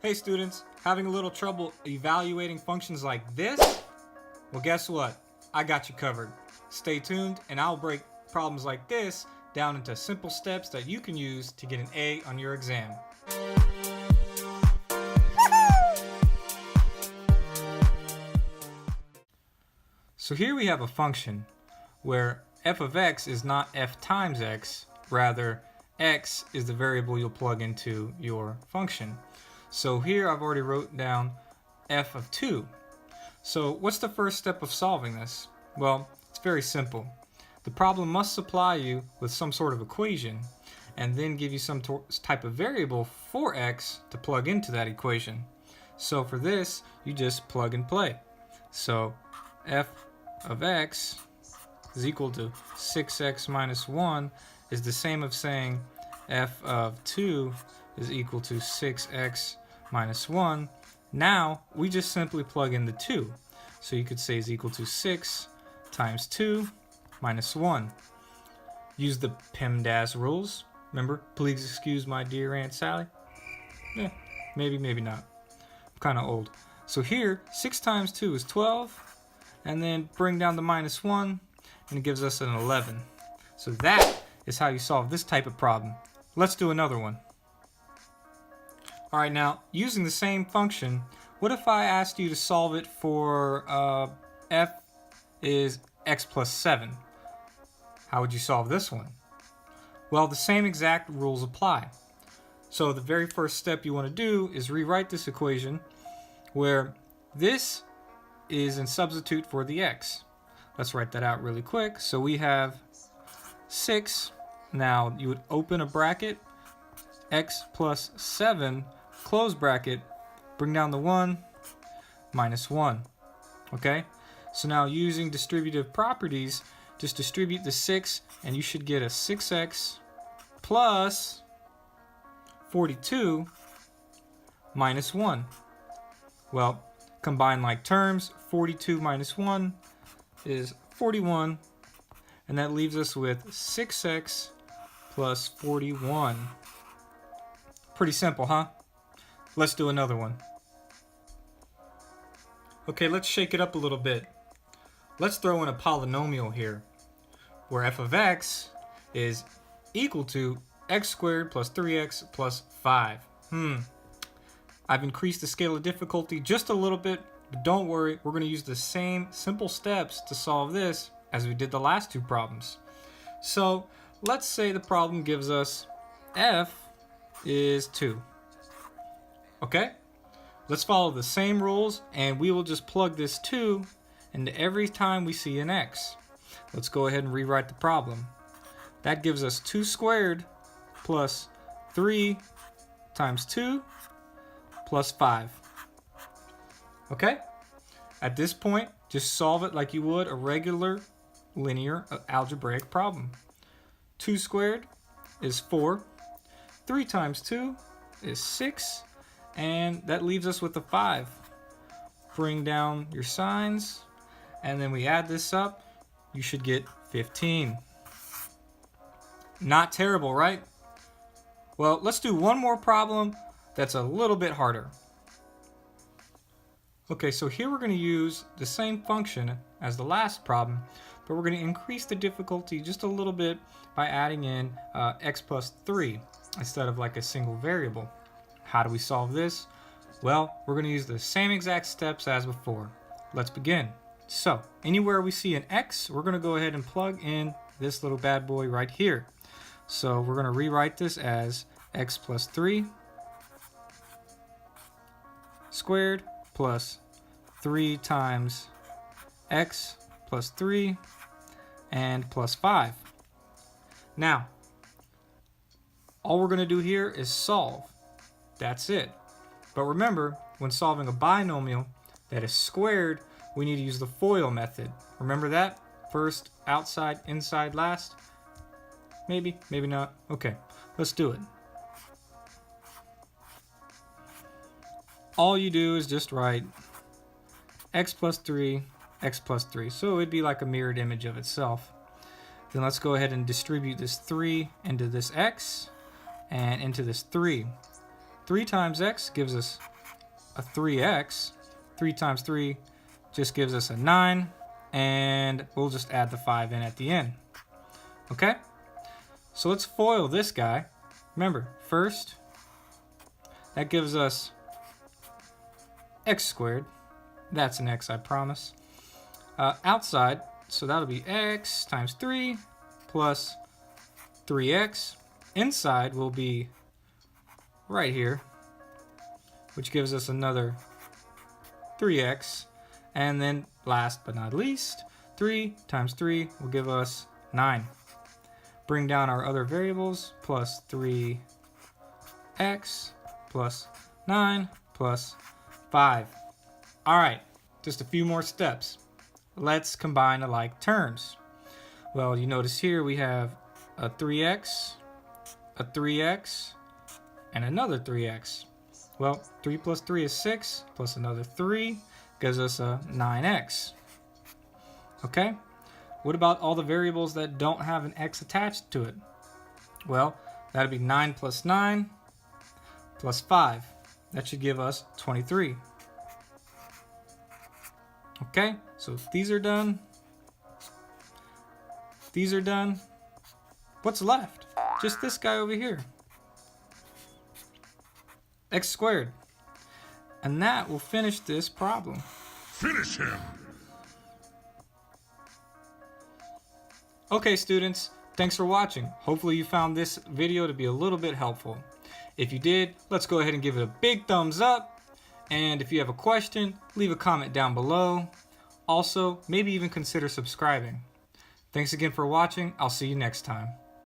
Hey students, having a little trouble evaluating functions like this? Well, guess what? I got you covered. Stay tuned and I'll break problems like this down into simple steps that you can use to get an A on your exam. So here we have a function where f of x is not f times x, rather x is the variable you'll plug into your function. So here I've already wrote down f of 2. So what's the first step of solving this? Well, it's very simple. The problem must supply you with some sort of equation and then give you some type of variable for x to plug into that equation. So for this, you just plug and play. So f of x is equal to 6x minus 1 is the same of saying f of 2 is equal to 6x minus 1. Now we just simply plug in the 2. So you could say is equal to 6 times 2 minus 1. Use the PEMDAS rules. Remember, please excuse my dear Aunt Sally? Maybe not. I'm kind of old. So here, 6 times 2 is 12. And then bring down the minus 1 and it gives us an 11. So that is how you solve this type of problem. Let's do another one. Alright, now using the same function, what if I asked you to solve it for f is x plus 7? How would you solve this one? Well, the same exact rules apply. So the very first step you want to do is rewrite this equation where this is in substitute for the x. Let's write that out really quick. So we have 6. Now you would open a bracket, x plus 7, close bracket, bring down the 1, minus 1. Okay? So now using distributive properties, just distribute the 6 and you should get a 6x plus 42 minus 1. Well, combine like terms, 42 minus 1 is 41, and that leaves us with 6x plus 41. Pretty simple, huh? Let's do another one. Okay, let's shake it up a little bit. Let's throw in a polynomial here, where f of x is equal to x squared plus 3x plus 5. I've increased the scale of difficulty just a little bit, but don't worry, we're going to use the same simple steps to solve this as we did the last two problems. So let's say the problem gives us f is 2. Okay? Let's follow the same rules and we will just plug this 2 into every time we see an x. Let's go ahead and rewrite the problem. That gives us 2 squared plus 3 times 2 plus 5. Okay? At this point, just solve it like you would a regular linear algebraic problem. 2 squared is 4. 3 times 2 is 6. And that leaves us with a 5. Bring down your signs. And then we add this up. You should get 15. Not terrible, right? Well, let's do one more problem that's a little bit harder. Okay, so here we're going to use the same function as the last problem, but we're going to increase the difficulty just a little bit by adding in x plus 3 instead of like a single variable. How do we solve this? Well, we're going to use the same exact steps as before. Let's begin. So, anywhere we see an x, we're going to go ahead and plug in this little bad boy right here. So we're going to rewrite this as x plus 3 squared plus 3 times x plus 3 and plus 5. Now, all we're going to do here is solve. That's it. But remember, when solving a binomial that is squared, we need to use the FOIL method. Remember that? First, outside, inside, last? Maybe, maybe not. Okay, let's do it. All you do is just write x plus 3, x plus 3. So it would be like a mirrored image of itself. Then let's go ahead and distribute this 3 into this x and into this 3. 3 times x gives us a 3x. 3 times 3 just gives us a 9. And we'll just add the 5 in at the end. Okay? So let's FOIL this guy. Remember, first, that gives us x squared. That's an x, I promise. Outside, so that'll be x times 3 plus 3x. Inside will be right here, which gives us another 3x. And then last but not least, 3 times 3 will give us 9. Bring down our other variables, plus 3x plus 9 plus 5. All right, just a few more steps. Let's combine the like terms. Well, you notice here we have a 3x, and another 3x. Well, 3 plus 3 is 6, plus another 3 gives us a 9x. Okay? What about all the variables that don't have an x attached to it? Well, that'd be 9 plus 9 plus 5. That should give us 23. Okay, so if these are done, what's left? Just this guy over here. X squared. And that will finish this problem. Finish him! Okay, students, thanks for watching. Hopefully you found this video to be a little bit helpful. If you did, let's go ahead and give it a big thumbs up. And if you have a question, leave a comment down below. Also, maybe even consider subscribing. Thanks again for watching. I'll see you next time.